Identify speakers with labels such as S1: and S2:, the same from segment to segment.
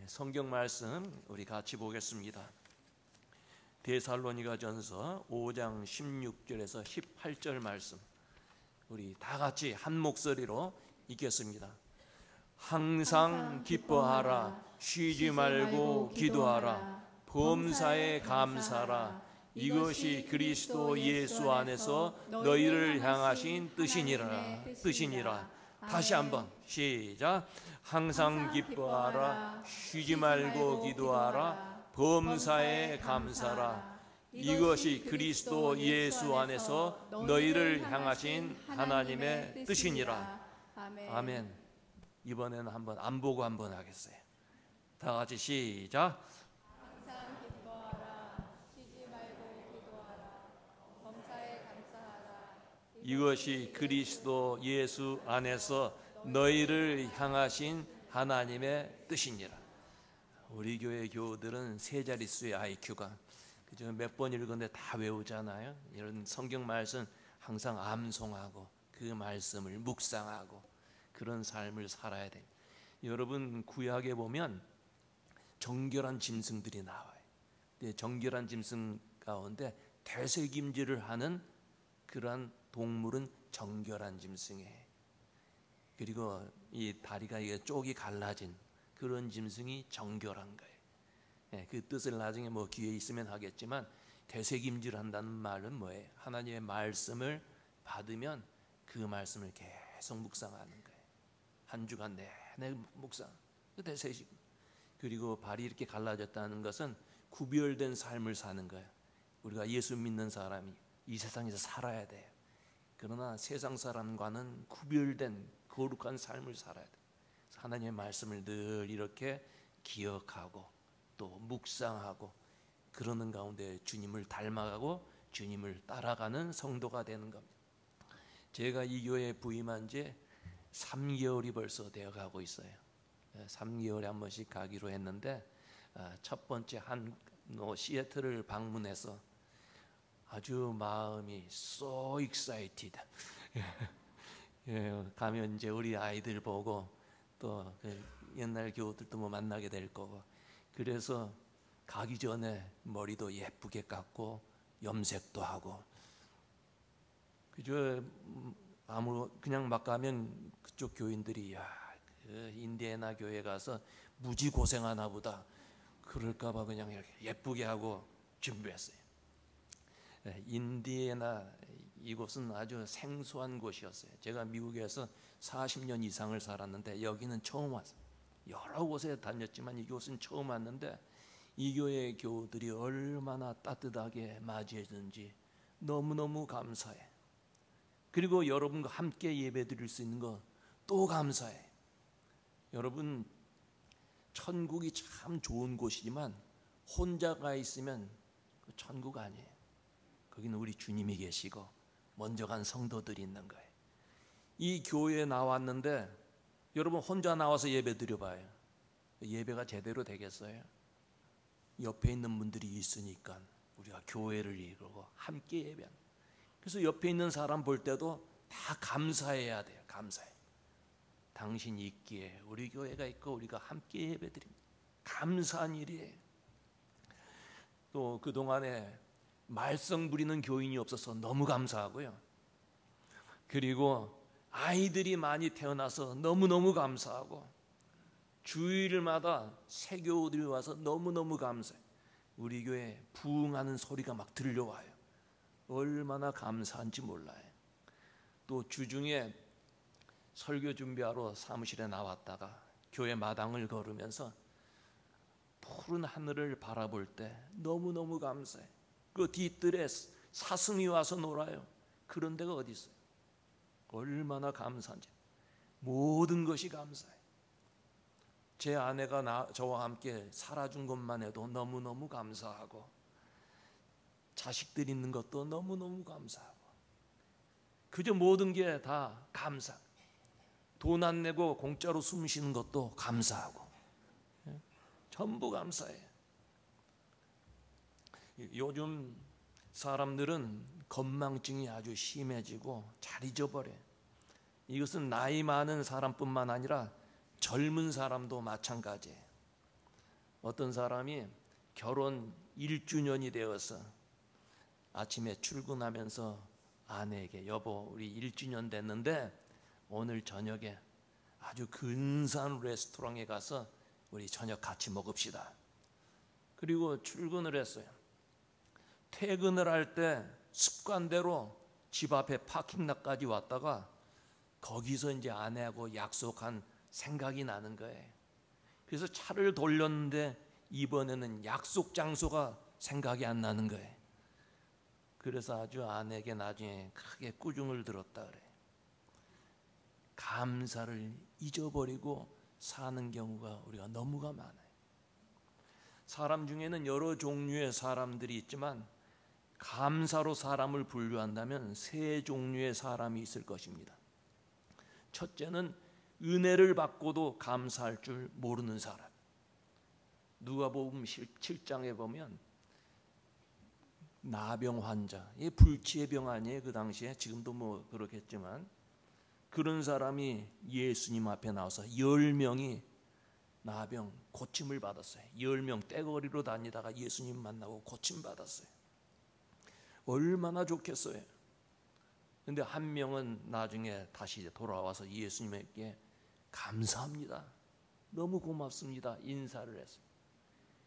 S1: 성경 말씀 우리 같이 보겠습니다. 데살로니가전서 5장 16절에서 18절 말씀 우리 다 같이 한 목소리로 읽겠습니다. 항상 기뻐하라, 쉬지 말고 기도하라, 범사에 감사하라. 이것이 그리스도 예수 안에서 너희를 향하신 뜻이니라. 다시 한번 시작. 항상 기뻐하라, 쉬지 말고 기도하라, 범사에 감사하라. 이것이 그리스도 예수 안에서 너희를 향하신 하나님의 뜻이니라. 아멘. 이번에는 한번 안 보고 한번 하겠어요. 다 같이 시작.
S2: 항상 기뻐하라, 쉬지 말고 기도하라, 범사에 감사하라.
S1: 이것이 그리스도 예수 안에서 너희를 향하신 하나님의 뜻이니라. 우리 교회 교우들은 세 자릿수의 IQ가 그저 몇 번 읽었는데 다 외우잖아요. 이런 성경 말씀 항상 암송하고 그 말씀을 묵상하고 그런 삶을 살아야 돼요. 여러분 구약에 보면 정결한 짐승들이 나와요. 정결한 짐승 가운데 되새김질을 하는 그러한 동물은 정결한 짐승이에요. 그리고 이 다리가 쪽이 갈라진 그런 짐승이 정결한 거예요. 그 뜻을 나중에 뭐 기회 있으면 하겠지만 되새김질한다는 말은 뭐예요? 하나님의 말씀을 받으면 그 말씀을 계속 묵상하는 거예요. 한 주간 내내 묵상, 되새김. 그리고 발이 이렇게 갈라졌다는 것은 구별된 삶을 사는 거예요. 우리가 예수 믿는 사람이 이 세상에서 살아야 돼요. 그러나 세상 사람과는 구별된 거룩한 삶을 살아야 돼요. 하나님의 말씀을 늘 이렇게 기억하고 또 묵상하고 그러는 가운데 주님을 닮아가고 주님을 따라가는 성도가 되는 겁니다. 제가 이 교회에 부임한 지 3개월이 벌써 되어가고 있어요. 3개월에 한 번씩 가기로 했는데 첫 번째 시애틀을 방문해서 아주 마음이 so excited. 가면 이제 우리 아이들 보고 또 그 옛날 교우들도 뭐 만나게 될 거고, 그래서 가기 전에 머리도 예쁘게 깎고 염색도 하고, 그저 그냥 막 가면 그쪽 교인들이 그 인디애나 교회 가서 무지 고생하나 보다 그럴까봐 그냥 이렇게 예쁘게 하고 준비했어요. 인디애나 이곳은 아주 생소한 곳이었어요. 제가 미국에서 40년 이상을 살았는데 여기는 처음 왔어요. 여러 곳에 다녔지만 이곳은 처음 왔는데 이 교회의 교우들이 얼마나 따뜻하게 맞이해주는지 너무너무 감사해. 그리고 여러분과 함께 예배드릴 수 있는 거 또 감사해. 여러분, 천국이 참 좋은 곳이지만 혼자가 있으면 천국 아니에요. 거기는 우리 주님이 계시고 먼저 간 성도들이 있는 거예요. 이 교회에 나왔는데 여러분 혼자 나와서 예배 드려봐요. 예배가 제대로 되겠어요? 옆에 있는 분들이 있으니까 우리가 교회를 이루고 함께 예배합니다. 그래서 옆에 있는 사람 볼 때도 다 감사해야 돼요. 감사해. 당신이 있기에 우리 교회가 있고 우리가 함께 예배 드립니다. 감사한 일이에요. 또 그동안에 말썽 부리는 교인이 없어서 너무 감사하고요. 그리고 아이들이 많이 태어나서 너무너무 감사하고, 주일마다 새 교우들이 와서 너무너무 감사해요. 우리 교회에 부흥하는 소리가 막 들려와요. 얼마나 감사한지 몰라요. 또 주중에 설교 준비하러 사무실에 나왔다가 교회 마당을 걸으면서 푸른 하늘을 바라볼 때 너무너무 감사해요. 그 뒤뜰에 사슴이 와서 놀아요. 그런 데가 어디 있어요? 얼마나 감사한지. 모든 것이 감사해요. 제 아내가 저와 함께 살아준 것만 해도 너무너무 감사하고, 자식들 있는 것도 너무너무 감사하고, 그저 모든 게 다 감사. 돈 안 내고 공짜로 숨 쉬는 것도 감사하고, 전부 감사해요. 요즘 사람들은 건망증이 아주 심해지고 잘 잊어버려요. 이것은 나이 많은 사람뿐만 아니라 젊은 사람도 마찬가지예요. 어떤 사람이 결혼 1주년이 되어서 아침에 출근하면서 아내에게 여보 우리 1주년 됐는데 오늘 저녁에 아주 근사한 레스토랑에 가서 우리 저녁 같이 먹읍시다. 그리고 출근을 했어요. 퇴근을 할 때 습관대로 집 앞에 파킹락까지 왔다가 거기서 이제 아내하고 약속한 생각이 나는 거예요. 그래서 차를 돌렸는데 이번에는 약속 장소가 생각이 안 나는 거예요. 그래서 아주 아내에게 나중에 크게 꾸중을 들었다 그래요. 감사를 잊어버리고 사는 경우가 우리가 너무가 많아요. 사람 중에는 여러 종류의 사람들이 있지만 감사로 사람을 분류한다면 세 종류의 사람이 있을 것입니다. 첫째는 은혜를 받고도 감사할 줄 모르는 사람. 누가복음 7장에 보면 나병 환자, 이 불치의 병 아니에요 그 당시에, 지금도 뭐 그렇겠지만 그런 사람이 예수님 앞에 나와서 10명이 나병 고침을 받았어요. 10명 떼거리로 다니다가 예수님 만나고 고침 받았어요. 얼마나 좋겠어요. 근데 한 명은 나중에 다시 돌아와서 예수님에게 감사합니다, 너무 고맙습니다 인사를 했어요.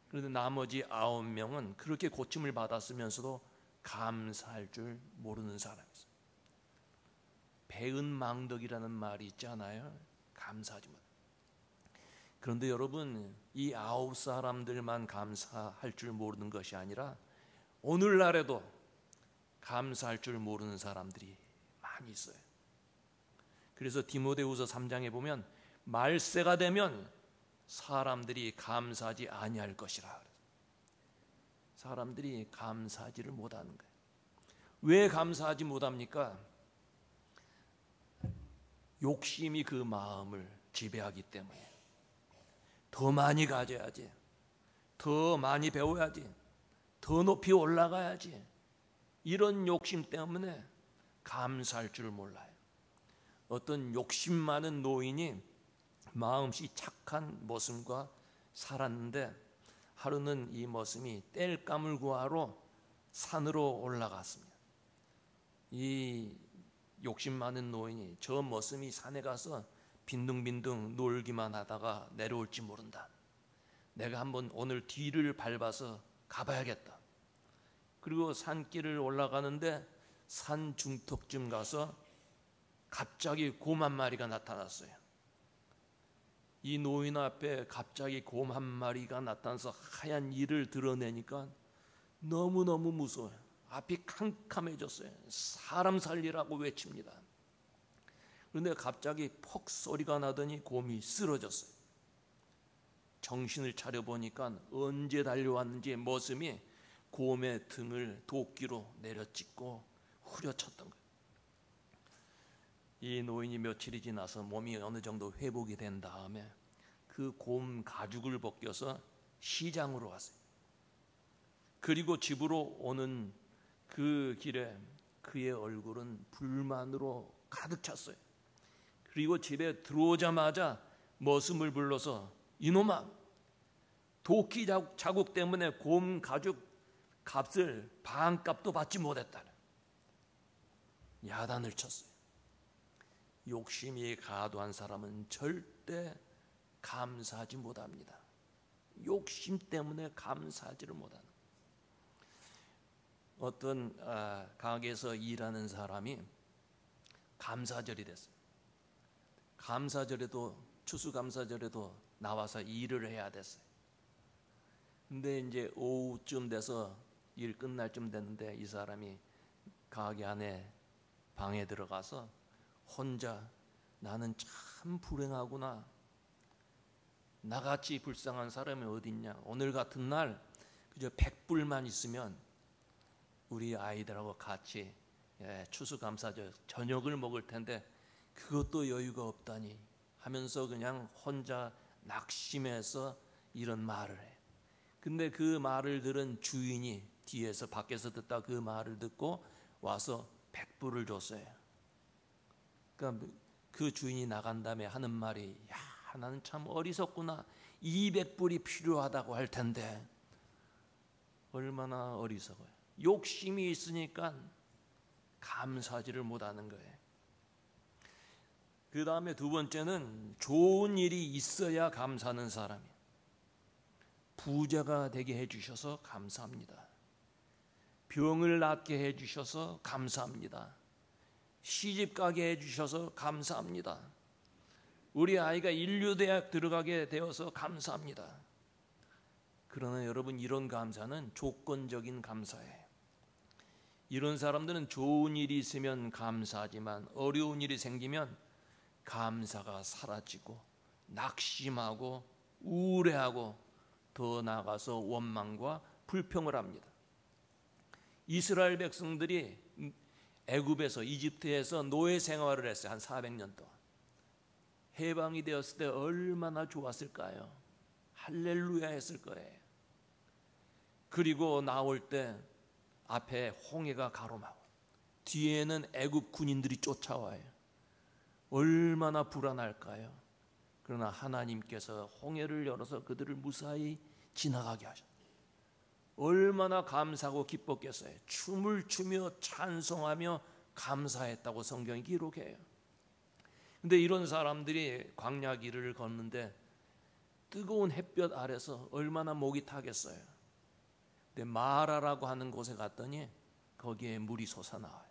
S1: 그런데 나머지 9명은 그렇게 고침을 받았으면서도 감사할 줄 모르는 사람이었어요. 배은망덕이라는 말이 있잖아요. 감사하지 못. 그런데 여러분, 이 9사람들만 감사할 줄 모르는 것이 아니라 오늘날에도 감사할 줄 모르는 사람들이 많이 있어요. 그래서 디모데후서 3장에 보면 말세가 되면 사람들이 감사하지 아니할 것이라. 사람들이 감사하지를 못하는 거예요. 왜 감사하지 못합니까? 욕심이 그 마음을 지배하기 때문에. 더 많이 가져야지, 더 많이 배워야지, 더 높이 올라가야지, 이런 욕심 때문에 감사할 줄 몰라요. 어떤 욕심 많은 노인이 마음씨 착한 머슴과 살았는데 하루는 이 머슴이 땔감을 구하러 산으로 올라갔습니다. 이 욕심 많은 노인이 저 머슴이 산에 가서 빈둥빈둥 놀기만 하다가 내려올지 모른다, 내가 한번 오늘 뒤를 밟아서 가봐야겠다. 그리고 산길을 올라가는데 산 중턱쯤 가서 갑자기 곰 한 마리가 나타났어요. 이 노인 앞에 갑자기 곰 한 마리가 나타나서 하얀 이를 드러내니까 너무너무 무서워요. 앞이 캄캄해졌어요. 사람 살리라고 외칩니다. 그런데 갑자기 퍽 소리가 나더니 곰이 쓰러졌어요. 정신을 차려보니까 언제 달려왔는지 머슴이 곰의 등을 도끼로 내려찍고 후려쳤던 거예요. 이 노인이 며칠이 지나서 몸이 어느 정도 회복이 된 다음에 그 곰 가죽을 벗겨서 시장으로 갔어요. 그리고 집으로 오는 그 길에 그의 얼굴은 불만으로 가득 찼어요. 그리고 집에 들어오자마자 머슴을 불러서 이놈아, 도끼 자국 때문에 곰 가죽 값을 반값도 받지 못했다. 야단을 쳤어요. 욕심이 과도한 사람은 절대 감사하지 못합니다. 욕심 때문에 감사하지를 못하는. 어떤 가게에서 일하는 사람이 감사절이 됐어요. 감사절에도, 추수감사절에도 나와서 일을 해야 됐어요. 근데 이제 오후쯤 돼서 일 끝날 쯤 됐는데 이 사람이 가게 안에 방에 들어가서 혼자 나는 참 불행하구나, 나같이 불쌍한 사람이 어디 있냐, 오늘 같은 날 그저 100불만 있으면 우리 아이들하고 같이 추수감사절 저녁을 먹을 텐데 그것도 여유가 없다니 하면서 그냥 혼자 낙심해서 이런 말을 해요. 근데 그 말을 들은 주인이 뒤에서 밖에서 듣다 그 말을 듣고 와서 100불을 줬어요. 그러니까 그 주인이 나간 다음에 하는 말이, 야, 나는 참 어리석구나, 200불이 필요하다고 할 텐데 얼마나 어리석어요. 욕심이 있으니까 감사하지를 못하는 거예요. 그 다음에 두 번째는 좋은 일이 있어야 감사하는 사람이에요. 부자가 되게 해주셔서 감사합니다. 병을 낫게 해주셔서 감사합니다. 시집 가게 해주셔서 감사합니다. 우리 아이가 인류대학 들어가게 되어서 감사합니다. 그러나 여러분, 이런 감사는 조건적인 감사예요. 이런 사람들은 좋은 일이 있으면 감사하지만 어려운 일이 생기면 감사가 사라지고 낙심하고 우울해하고 더 나아가서 원망과 불평을 합니다. 이스라엘 백성들이 애굽에서, 이집트에서 노예 생활을 했어요. 한 400년 동안. 해방이 되었을 때 얼마나 좋았을까요? 할렐루야 했을 거예요. 그리고 나올 때 앞에 홍해가 가로막고 뒤에는 애굽 군인들이 쫓아와요. 얼마나 불안할까요? 그러나 하나님께서 홍해를 열어서 그들을 무사히 지나가게 하셨어요. 얼마나 감사하고 기뻤겠어요. 춤을 추며 찬송하며 감사했다고 성경이 기록해요. 근데 이런 사람들이 광야 길을 걷는데 뜨거운 햇볕 아래서 얼마나 목이 타겠어요. 근데 마라라고 하는 곳에 갔더니 거기에 물이 솟아나와요.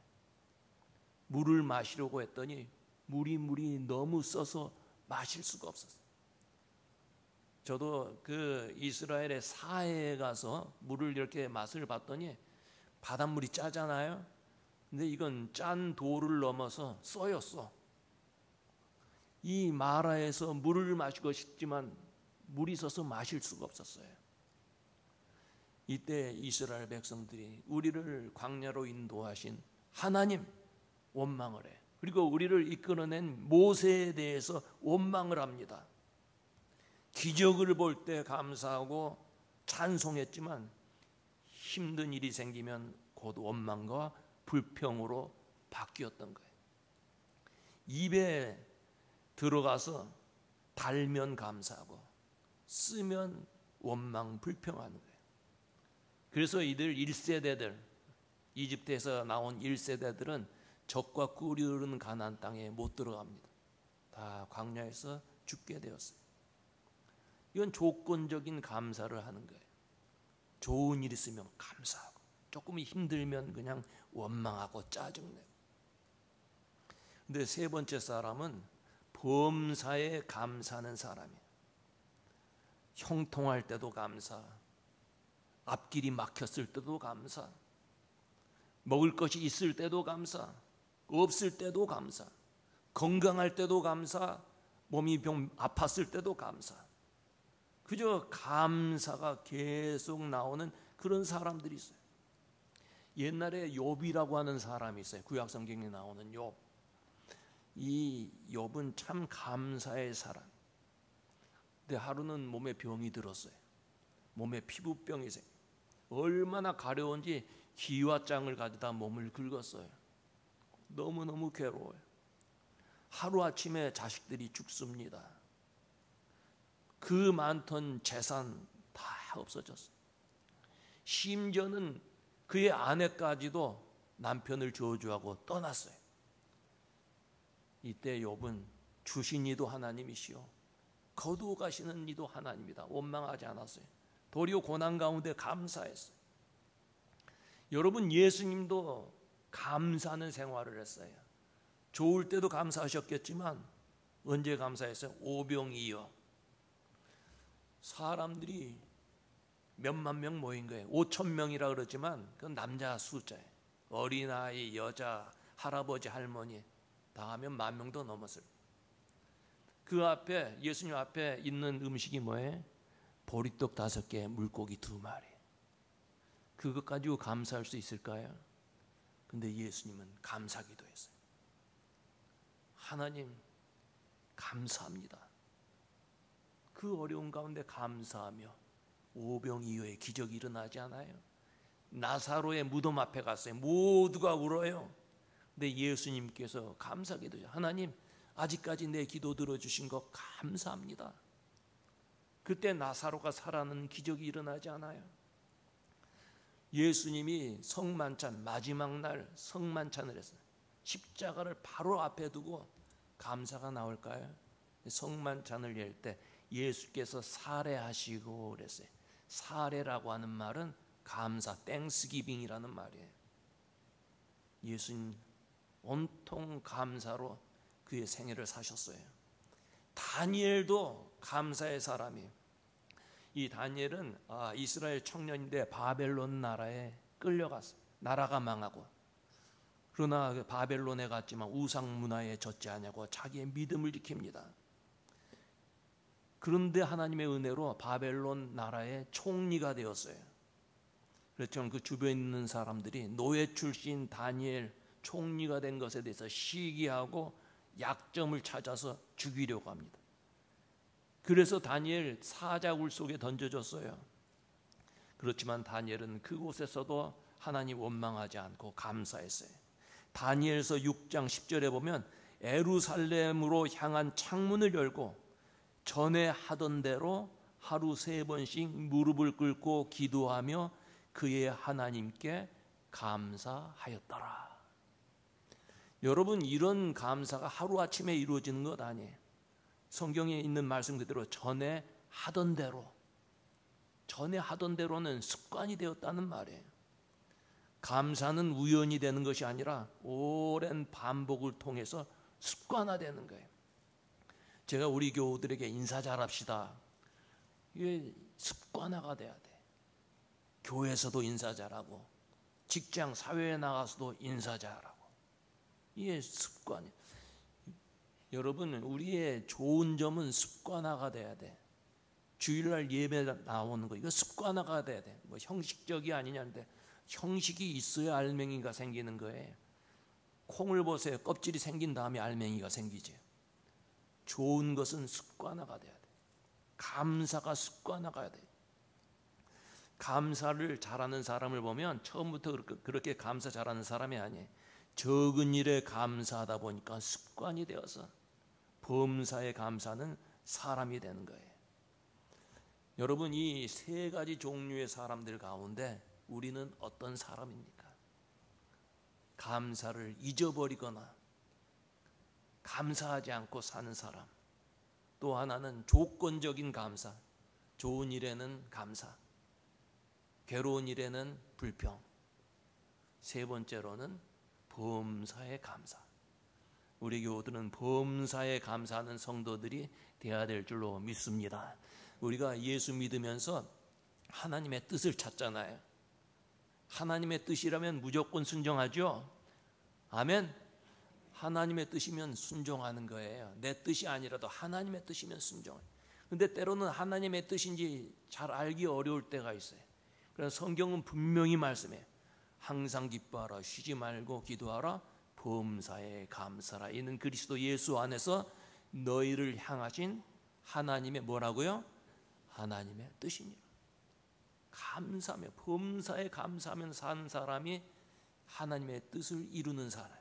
S1: 물을 마시려고 했더니 물이 너무 써서 마실 수가 없었어요. 저도 그 이스라엘의 사해에 가서 물을 이렇게 맛을 봤더니 바닷물이 짜잖아요. 근데 이건 짠 도를 넘어서 써였어. 이 마라에서 물을 마시고 싶지만 물이 있어서 마실 수가 없었어요. 이때 이스라엘 백성들이 우리를 광야로 인도하신 하나님 원망을 해. 그리고 우리를 이끌어낸 모세에 대해서 원망을 합니다. 기적을 볼 때 감사하고 찬송했지만 힘든 일이 생기면 곧 원망과 불평으로 바뀌었던 거예요. 입에 들어가서 달면 감사하고 쓰면 원망, 불평하는 거예요. 그래서 이들 1세대들, 이집트에서 나온 1세대들은 적과 꿀이 흐르는 가나안 땅에 못 들어갑니다. 다 광야에서 죽게 되었어요. 이건 조건적인 감사를 하는 거예요. 좋은 일 있으면 감사하고 조금 힘들면 그냥 원망하고 짜증내고. 근데 세 번째 사람은 범사에 감사하는 사람이에요. 형통할 때도 감사, 앞길이 막혔을 때도 감사, 먹을 것이 있을 때도 감사, 없을 때도 감사, 건강할 때도 감사, 몸이 아팠을 때도 감사. 그저 감사가 계속 나오는 그런 사람들이 있어요. 옛날에 욥이라고 하는 사람이 있어요. 구약 성경에 나오는 욥. 이 욥은 참 감사의 사람. 근데 하루는 몸에 병이 들었어요. 몸에 피부병이 생겨. 얼마나 가려운지 기와장을 가져다 몸을 긁었어요. 너무너무 괴로워요. 하루아침에 자식들이 죽습니다. 그 많던 재산 다 없어졌어요. 심지어는 그의 아내까지도 남편을 저주하고 떠났어요. 이때 욥은 주신 이도 하나님이시오, 거두어 가시는 이도 하나님이다. 원망하지 않았어요. 도리어 고난 가운데 감사했어요. 여러분, 예수님도 감사하는 생활을 했어요. 좋을 때도 감사하셨겠지만 언제 감사했어요? 오병이어. 사람들이 몇만 명 모인 거예요. 5,000명이라 그러지만 그건 남자 숫자예요. 어린아이, 여자, 할아버지, 할머니 다 하면 10,000명도 넘었어요. 그 앞에, 예수님 앞에 있는 음식이 뭐예요? 보리떡 5개, 물고기 2마리. 그것 가지고 감사할 수 있을까요? 근데 예수님은 감사기도 했어요. 하나님 감사합니다. 그 어려운 가운데 감사하며 오병이어의 기적이 일어나지 않아요? 나사로의 무덤 앞에 갔어요. 모두가 울어요. 근데 예수님께서 감사기도 하나님 아직까지 내 기도 들어주신 거 감사합니다. 그때 나사로가 살아나는 기적이 일어나지 않아요? 예수님이 성만찬 마지막 날 성만찬을 했어요. 십자가를 바로 앞에 두고 감사가 나올까요? 성만찬을 열 때 예수께서 사례하시고 그랬어요. 사례라고 하는 말은 감사, 땡스기빙이라는 말이에요. 예수님 온통 감사로 그의 생애를 사셨어요. 다니엘도 감사의 사람이에요. 이 다니엘은 이스라엘 청년인데 바벨론 나라에 끌려갔어요. 나라가 망하고. 그러나 바벨론에 갔지만 우상 문화에 젖지 않냐고 자기의 믿음을 지킵니다. 그런데 하나님의 은혜로 바벨론 나라의 총리가 되었어요. 그렇죠. 그 주변에 있는 사람들이 노예 출신 다니엘 총리가 된 것에 대해서 시기하고 약점을 찾아서 죽이려고 합니다. 그래서 다니엘 사자굴 속에 던져졌어요. 그렇지만 다니엘은 그곳에서도 하나님 원망하지 않고 감사했어요. 다니엘서 6장 10절에 보면 예루살렘으로 향한 창문을 열고 전에 하던 대로 하루 3번씩 무릎을 꿇고 기도하며 그의 하나님께 감사하였더라. 여러분, 이런 감사가 하루아침에 이루어지는 것 아니에요. 성경에 있는 말씀 그대로 전에 하던 대로는 습관이 되었다는 말이에요. 감사는 우연이 되는 것이 아니라 오랜 반복을 통해서 습관화되는 거예요. 제가 우리 교우들에게 인사 잘합시다. 이게 습관화가 돼야 돼. 교회에서도 인사 잘하고 직장 사회에 나가서도 인사 잘하고 이게 습관이에요. 여러분, 우리의 좋은 점은 습관화가 돼야 돼. 주일날 예배 나오는 거 이거 습관화가 돼야 돼. 뭐 형식적이 아니냐는데 형식이 있어야 알맹이가 생기는 거예요. 콩을 보세요. 껍질이 생긴 다음에 알맹이가 생기죠. 좋은 것은 습관화가 돼야 돼. 감사가 습관화가 돼. 감사를 잘하는 사람을 보면 처음부터 그렇게 감사 잘하는 사람이 아니에요. 적은 일에 감사하다 보니까 습관이 되어서 범사에 감사하는 사람이 되는 거예요. 여러분, 이 3가지 종류의 사람들 가운데 우리는 어떤 사람입니까? 감사를 잊어버리거나 감사하지 않고 사는 사람. 또 하나는 조건적인 감사. 좋은 일에는 감사, 괴로운 일에는 불평. 3번째로는 범사에 감사. 우리 교우들은 범사에 감사하는 성도들이 되어야 될 줄로 믿습니다. 우리가 예수 믿으면서 하나님의 뜻을 찾잖아요. 하나님의 뜻이라면 무조건 순종하죠. 아멘. 하나님의 뜻이면 순종하는 거예요. 내 뜻이 아니라도 하나님의 뜻이면 순종해요. 근데 때로는 하나님의 뜻인지 잘 알기 어려울 때가 있어요. 그래서 성경은 분명히 말씀해요. 항상 기뻐하라, 쉬지 말고 기도하라, 범사에 감사라. 이는 그리스도 예수 안에서 너희를 향하신 하나님의 뭐라고요? 하나님의 뜻이니라. 감사하며 범사에 감사하며 사는 사람이 하나님의 뜻을 이루는 사람.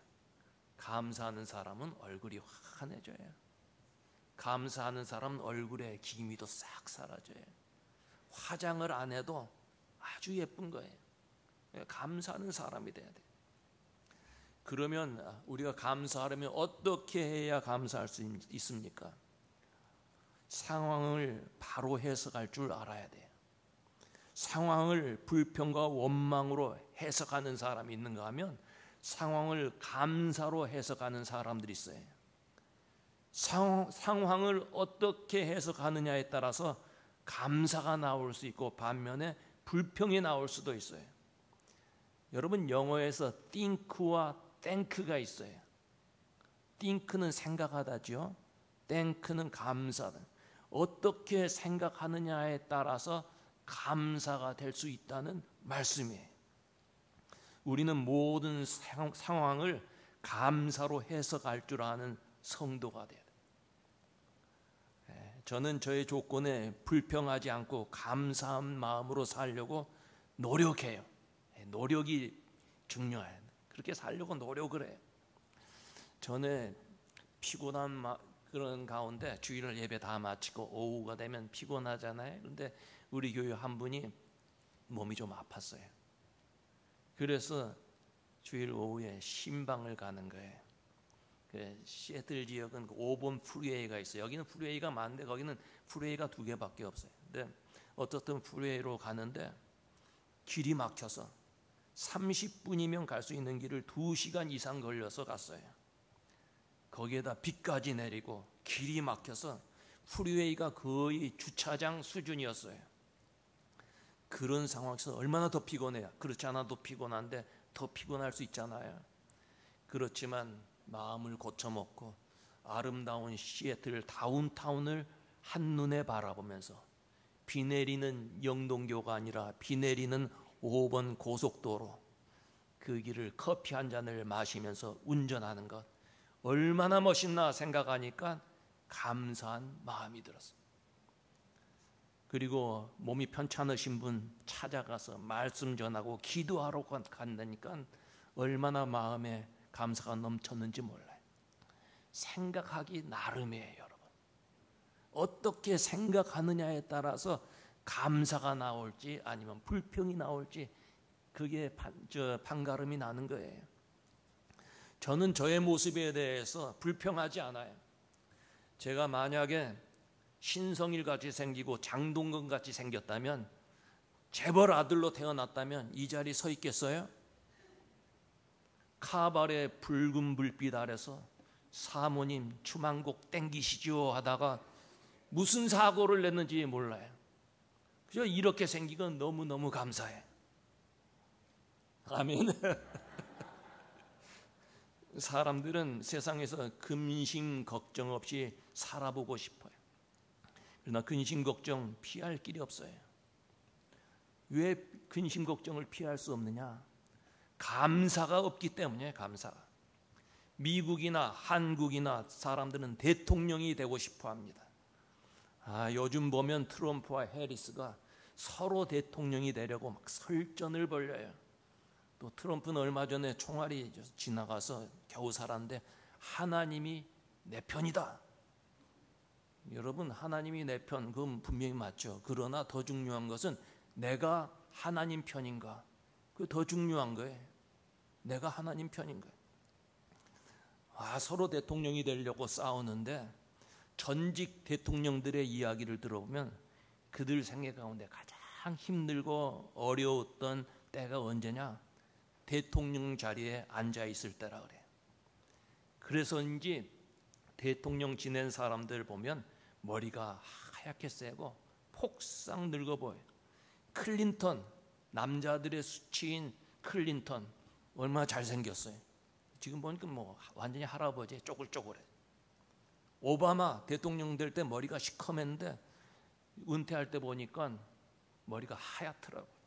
S1: 감사하는 사람은 얼굴이 환해져요. 감사하는 사람은 얼굴에 기미도 싹 사라져요. 화장을 안 해도 아주 예쁜 거예요. 감사하는 사람이 돼야 돼요. 그러면 우리가 감사하려면 어떻게 해야 감사할 수 있습니까? 상황을 바로 해석할 줄 알아야 돼요. 상황을 불평과 원망으로 해석하는 사람이 있는가 하면 상황을 감사로 해석하는 사람들이 있어요. 상황을 어떻게 해석하느냐에 따라서 감사가 나올 수 있고 반면에 불평이 나올 수도 있어요. 여러분, 영어에서 think와 thank가 있어요. think는 생각하다죠. thank는 감사다. 어떻게 생각하느냐에 따라서 감사가 될 수 있다는 말씀이에요. 우리는 모든 상황을 감사로 해석할 줄 아는 성도가 돼야 돼요. 저는 저의 조건에 불평하지 않고 감사한 마음으로 살려고 노력해요. 노력이 중요해요. 그렇게 살려고 노력을 해요. 전에 피곤한 그런 가운데 주일 예배 다 마치고 오후가 되면 피곤하잖아요. 그런데 우리 교회 한 분이 몸이 좀 아팠어요. 그래서 주일 오후에 신방을 가는 거예요. 그 시애틀 지역은 5번 프리웨이가 있어요. 여기는 프리웨이가 많은데 거기는 프리웨이가 2개밖에 없어요. 근데 어떻든 프리웨이로 가는데 길이 막혀서 30분이면 갈 수 있는 길을 2시간 이상 걸려서 갔어요. 거기에다 비까지 내리고 길이 막혀서 프리웨이가 거의 주차장 수준이었어요. 그런 상황에서 얼마나 더 피곤해요. 그렇지 않아도 피곤한데 더 피곤할 수 있잖아요. 그렇지만 마음을 고쳐먹고 아름다운 시애틀 다운타운을 한눈에 바라보면서 비 내리는 영동교가 아니라 비 내리는 5번 고속도로, 그 길을 커피 한 잔을 마시면서 운전하는 것 얼마나 멋있나 생각하니까 감사한 마음이 들었어요. 그리고 몸이 편찮으신 분 찾아가서 말씀 전하고 기도하러 간다니까 얼마나 마음에 감사가 넘쳤는지 몰라요. 생각하기 나름이에요, 여러분. 어떻게 생각하느냐에 따라서 감사가 나올지 아니면 불평이 나올지 그게 판가름이 나는 거예요. 저는 저의 모습에 대해서 불평하지 않아요. 제가 만약에 신성일 같이 생기고 장동건 같이 생겼다면, 재벌 아들로 태어났다면 이 자리에 서 있겠어요? 카바레 붉은 불빛 아래서 사모님 추만곡 땡기시죠 하다가 무슨 사고를 냈는지 몰라요. 그저 이렇게 생긴 건 너무너무 감사해. 아멘. 사람들은 세상에서 근심 걱정 없이 살아보고 싶어요. 그러나 근심 걱정 피할 길이 없어요. 왜 근심 걱정을 피할 수 없느냐? 감사가 없기 때문에. 감사가. 미국이나 한국이나 사람들은 대통령이 되고 싶어 합니다. 요즘 보면 트럼프와 해리스가 서로 대통령이 되려고 막 설전을 벌여요. 또 트럼프는 얼마 전에 총알이 지나가서 겨우 살았는데 하나님이 내 편이다. 여러분, 하나님이 내 편, 그건 분명히 맞죠. 그러나 더 중요한 것은 내가 하나님 편인가? 그게 더 중요한 거예요. 내가 하나님 편인가? 서로 대통령이 되려고 싸우는데 전직 대통령들의 이야기를 들어보면 그들 생애 가운데 가장 힘들고 어려웠던 때가 언제냐? 대통령 자리에 앉아 있을 때라 그래요. 그래서인지 대통령 지낸 사람들 보면 머리가 하얗게 세고 폭삭 늙어 보여요. 클린턴, 남자들의 수치인 클린턴 얼마나 잘생겼어요. 지금 보니까 뭐 완전히 할아버지 쪼글쪼글해. 오바마 대통령 될 때 머리가 시커맸는데 은퇴할 때 보니까 머리가 하얗더라고요.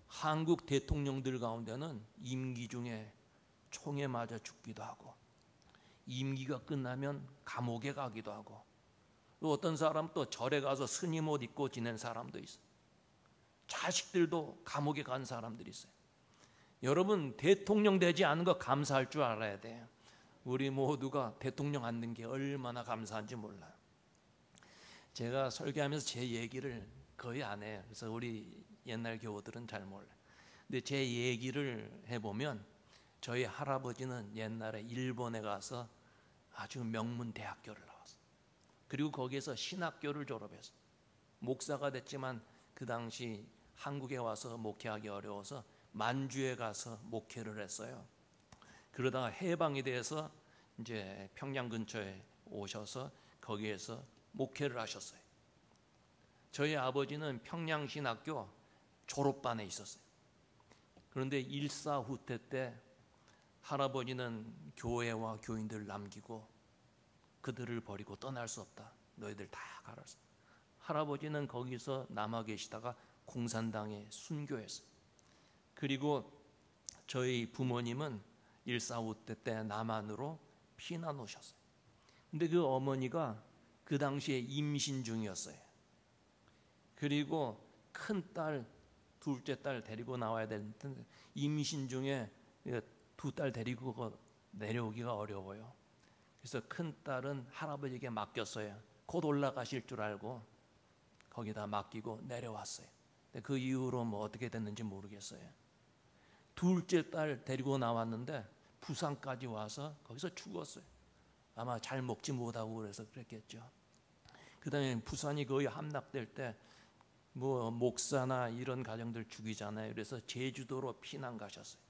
S1: 한국 대통령들 가운데는 임기 중에 총에 맞아 죽기도 하고 임기가 끝나면 감옥에 가기도 하고, 또 어떤 사람 또 절에 가서 스님 옷 입고 지낸 사람도 있어요. 자식들도 감옥에 간 사람들이 있어요. 여러분, 대통령 되지 않은 거 감사할 줄 알아야 돼요. 우리 모두가 대통령 안 된 게 얼마나 감사한지 몰라요. 제가 설교하면서 제 얘기를 거의 안 해요. 그래서 우리 옛날 교우들은 잘 몰라요. 근데 제 얘기를 해보면 저희 할아버지는 옛날에 일본에 가서 아주 명문 대학교를 나왔어요. 그리고 거기에서 신학교를 졸업했어요. 목사가 됐지만 그 당시 한국에 와서 목회하기 어려워서 만주에 가서 목회를 했어요. 그러다가 해방이 돼서 이제 평양 근처에 오셔서 거기에서 목회를 하셨어요. 저희 아버지는 평양신학교 졸업반에 있었어요. 그런데 일사후퇴 때 할아버지는 교회와 교인들을 남기고 그들을 버리고 떠날 수 없다. 너희들 다 가라. 할아버지는 거기서 남아 계시다가 공산당에 순교했어요. 그리고 저희 부모님은 일사후퇴 때 남한으로 피난 오셨어요. 근데 그 어머니가 그 당시에 임신 중이었어요. 그리고 큰 딸, 둘째 딸 데리고 나와야 되는데 임신 중에 두 딸 데리고 내려오기가 어려워요. 그래서 큰 딸은 할아버지에게 맡겼어요. 곧 올라가실 줄 알고 거기다 맡기고 내려왔어요. 근데 그 이후로 뭐 어떻게 됐는지 모르겠어요. 둘째 딸 데리고 나왔는데 부산까지 와서 거기서 죽었어요. 아마 잘 먹지 못하고 그래서 그랬겠죠. 그 다음에 부산이 거의 함락될 때 뭐 목사나 이런 가정들 죽이잖아요. 그래서 제주도로 피난 가셨어요.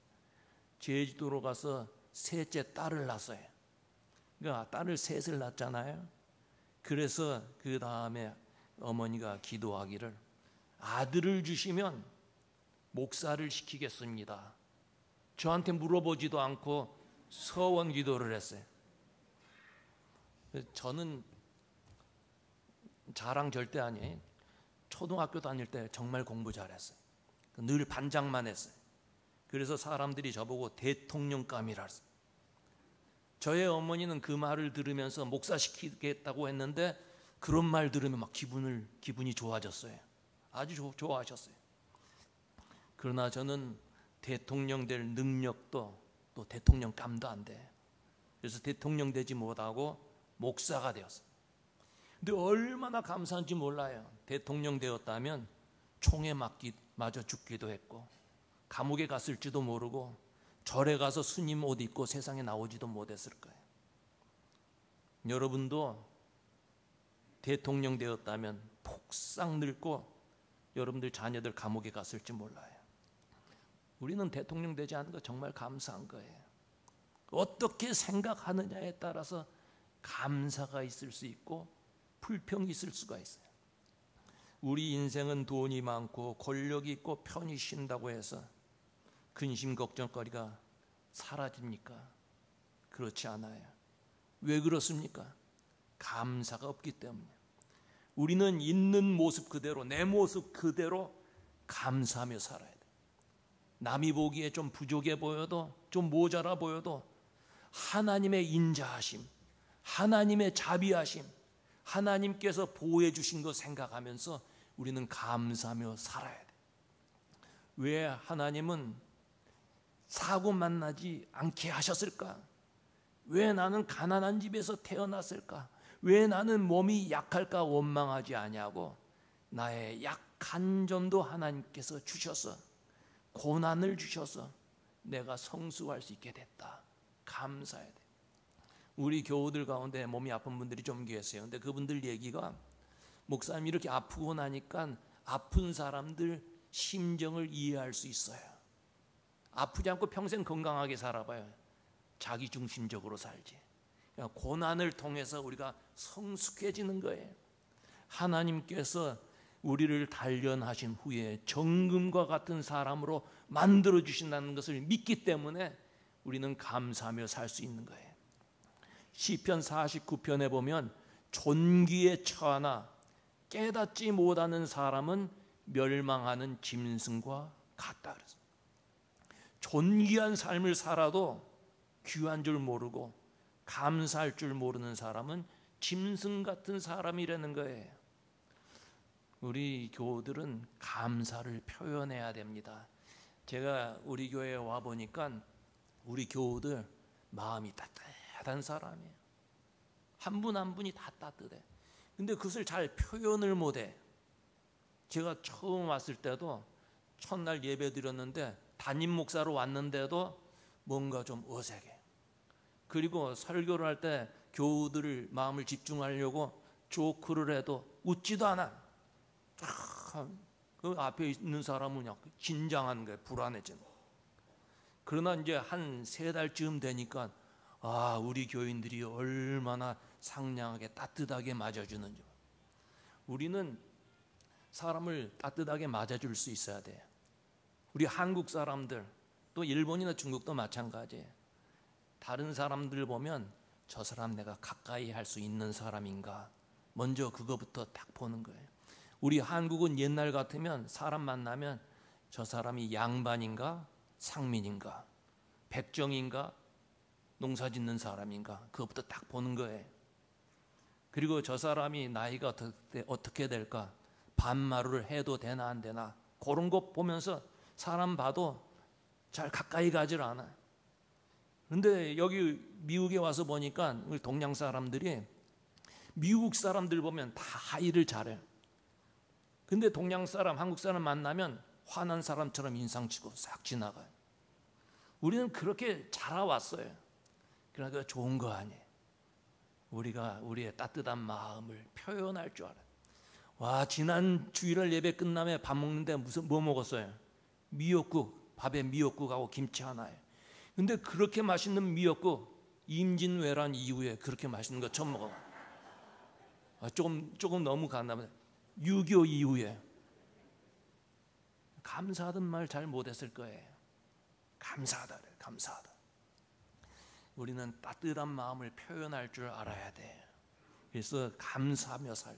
S1: 제주도로 가서 셋째 딸을 낳았어요. 그러니까 딸을 셋을 낳았잖아요. 그래서 그 다음에 어머니가 기도하기를 아들을 주시면 목사를 시키겠습니다. 저한테 물어보지도 않고 서원 기도를 했어요. 저는 자랑 절대 아니에요. 초등학교 다닐 때 정말 공부 잘했어요. 늘 반장만 했어요. 그래서 사람들이 저보고 대통령감이라 했어요. 저의 어머니는 그 말을 들으면서 목사시키겠다고 했는데 그런 말 들으면 막 기분이 좋아졌어요. 아주 좋아하셨어요. 그러나 저는 대통령 될 능력도 또 대통령감도 안 돼. 그래서 대통령 되지 못하고 목사가 되었어요. 근데 얼마나 감사한지 몰라요. 대통령 되었다면 총에 맞아 죽기도 했고 감옥에 갔을지도 모르고 절에 가서 스님 옷 입고 세상에 나오지도 못했을 거예요. 여러분도 대통령 되었다면 폭삭 늙고 여러분들 자녀들 감옥에 갔을지 몰라요. 우리는 대통령 되지 않은 거 정말 감사한 거예요. 어떻게 생각하느냐에 따라서 감사가 있을 수 있고 불평이 있을 수가 있어요. 우리 인생은 돈이 많고 권력이 있고 편히 쉰다고 해서 근심 걱정거리가 사라집니까? 그렇지 않아요. 왜 그렇습니까? 감사가 없기 때문에. 우리는 있는 모습 그대로, 내 모습 그대로 감사하며 살아야 돼요. 남이 보기에 좀 부족해 보여도, 좀 모자라 보여도 하나님의 인자하심, 하나님의 자비하심, 하나님께서 보호해 주신 거 생각하면서 우리는 감사하며 살아야 돼. 왜 하나님은 사고 만나지 않게 하셨을까? 왜 나는 가난한 집에서 태어났을까? 왜 나는 몸이 약할까 원망하지 아니하고 나의 약한 점도 하나님께서 주셔서 고난을 주셔서 내가 성숙할 수 있게 됐다. 감사해야 돼. 우리 교우들 가운데 몸이 아픈 분들이 좀 계세요. 근데 그분들 얘기가 목사님이 이렇게 아프고 나니까 아픈 사람들 심정을 이해할 수 있어요. 아프지 않고 평생 건강하게 살아봐요. 자기 중심적으로 살지. 그러니까 고난을 통해서 우리가 성숙해지는 거예요. 하나님께서 우리를 단련하신 후에 정금과 같은 사람으로 만들어 주신다는 것을 믿기 때문에 우리는 감사하며 살 수 있는 거예요. 시편 49편에 보면 존귀에 처하나 깨닫지 못하는 사람은 멸망하는 짐승과 같다 그랬어요. 존귀한 삶을 살아도 귀한 줄 모르고 감사할 줄 모르는 사람은 짐승 같은 사람이라는 거예요. 우리 교우들은 감사를 표현해야 됩니다. 제가 우리 교회에 와 보니까 우리 교우들 마음이 따뜻한 사람이에요. 한 분 한 분이 다 따뜻해. 근데 그것을 잘 표현을 못해. 제가 처음 왔을 때도 첫날 예배 드렸는데 담임 목사로 왔는데도 뭔가 좀 어색해. 그리고 설교를 할 때 교우들 마음을 집중하려고 조크를 해도 웃지도 않아. 그 앞에 있는 사람은 그냥 긴장한 거예요. 불안해지는. 그러나 이제 한 3달쯤 되니까 우리 교인들이 얼마나 상냥하게 따뜻하게 맞아주는지. 우리는 사람을 따뜻하게 맞아줄 수 있어야 돼요. 우리 한국 사람들, 또 일본이나 중국도 마찬가지예요. 다른 사람들 보면 저 사람 내가 가까이 할 수 있는 사람인가, 먼저 그거부터 딱 보는 거예요. 우리 한국은 옛날 같으면 사람 만나면 저 사람이 양반인가 상민인가 백정인가 농사짓는 사람인가 그것부터 딱 보는 거예요. 그리고 저 사람이 나이가 어떻게 될까, 반마루를 해도 되나 안 되나, 그런 거 보면서 사람 봐도 잘 가까이 가질 않아요. 근데 여기 미국에 와서 보니까 우리 동양 사람들이 미국 사람들 보면 다 일을 잘해요. 근데 동양 사람, 한국 사람 만나면 화난 사람처럼 인상치고 싹 지나가요. 우리는 그렇게 자라왔어요. 그러니까 좋은 거 아니에요. 우리가 우리의 따뜻한 마음을 표현할 줄 알아요. 와, 지난 주일날 예배 끝나면 밥 먹는데 뭐 먹었어요? 미역국, 밥에 미역국하고 김치 하나예요. 근데 그렇게 맛있는 미역국 임진왜란 이후에 그렇게 맛있는 거 처음 먹어. 조금 너무 갔나봐요. 6.25 이후에. 감사하던 말 잘 못했을 거예요. 감사하다, 감사하다. 우리는 따뜻한 마음을 표현할 줄 알아야 돼. 그래서 감사하며 살.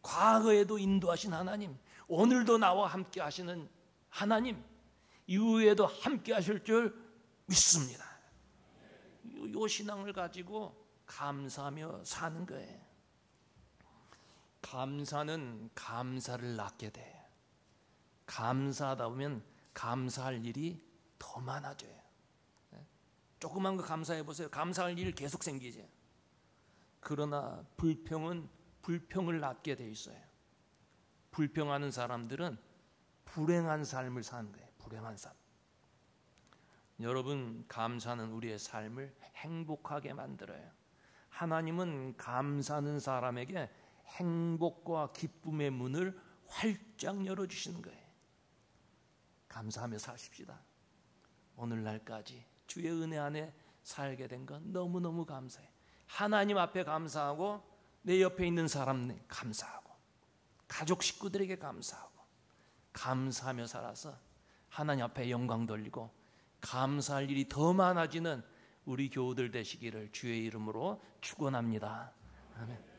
S1: 과거에도 인도하신 하나님, 오늘도 나와 함께 하시는 하나님, 이후에도 함께 하실 줄 믿습니다. 이 신앙을 가지고 감사하며 사는 거예요. 감사는 감사를 낳게 돼. 감사하다 보면 감사할 일이 더 많아져요. 조그만 거 감사해 보세요. 감사할 일 계속 생기죠. 그러나 불평은 불평을 낳게 돼 있어요. 불평하는 사람들은 불행한 삶을 사는 거예요. 불행한 삶. 여러분, 감사는 우리의 삶을 행복하게 만들어요. 하나님은 감사하는 사람에게 행복과 기쁨의 문을 활짝 열어주시는 거예요. 감사하며 사십시다. 오늘날까지 주의 은혜 안에 살게 된 건 너무너무 감사해. 하나님 앞에 감사하고 내 옆에 있는 사람 감사하고 가족 식구들에게 감사하고 감사하며 살아서 하나님 앞에 영광 돌리고 감사할 일이 더 많아지는 우리 교우들 되시기를 주의 이름으로 축원합니다. 아멘.